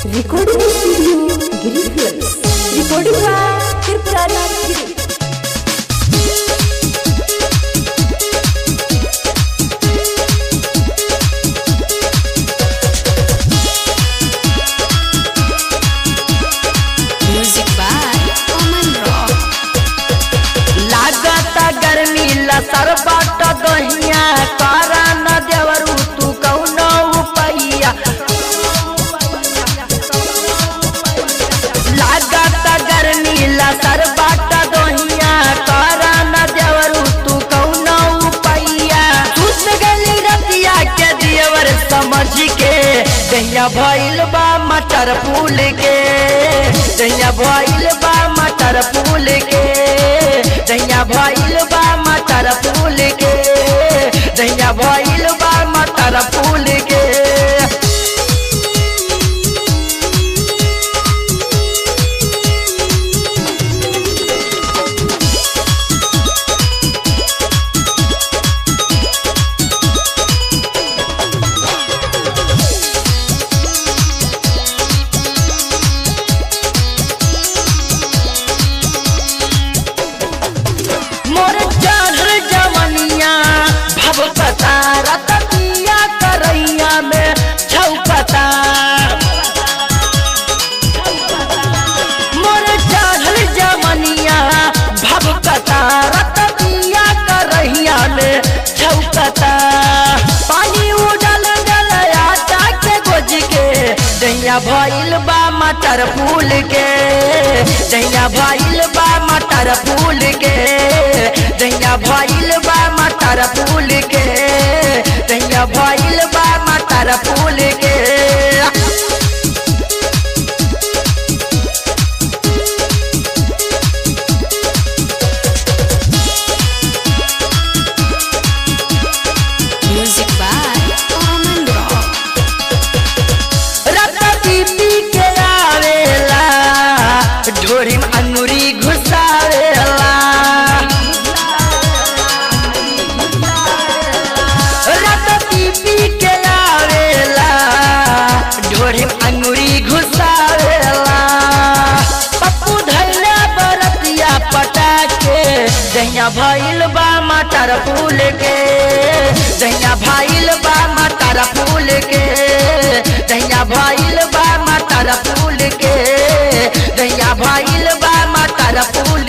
Recording studio Giri Films. Recording by Tirpurana Giri. Music by Oman Rock. लागता गर्मी लसर बाट दहिया कारा न देवरू तू कौनो उपैया। लागता गर्मी लसर बाट दहिया कारा न देवरू तू कौनो उपैया। सुत गली रतिया के देवर समझ के दहिया भइल बा मटर फूल के। दहिया भइल बा मटर फूल के। दहिया भइल बा मटर फूल के। दहिया भइल बा मटर फूल के। मोर चढ़ जवनिया भवकता रतनिया करैया में छौकता। मोर चढ़ जवनिया भवकता रतनिया करैया में छौकता। पानी उड़ल गलयाटा के गोज के दहिया भइल बा मटर फूल के। दहिया भइल बा मटर फूल के। दहिया भइल बा मटर फूल के। दहिया भइल बा मटर फूल के। Music by Oman Rock. रत्ती पी के आवेला ढोरी में अंगूरी घुसावेला। रत्ती पी के आवेला ढोरी में अंगूरी घुसावेला। पप्पू धैला बरतिया पटा के दहिया भइल बा मटर फूल के। दहिया भइल बा मटर फूल के। दहिया भइल बा मटर फूल के। दहिया भइल बा मटर फूल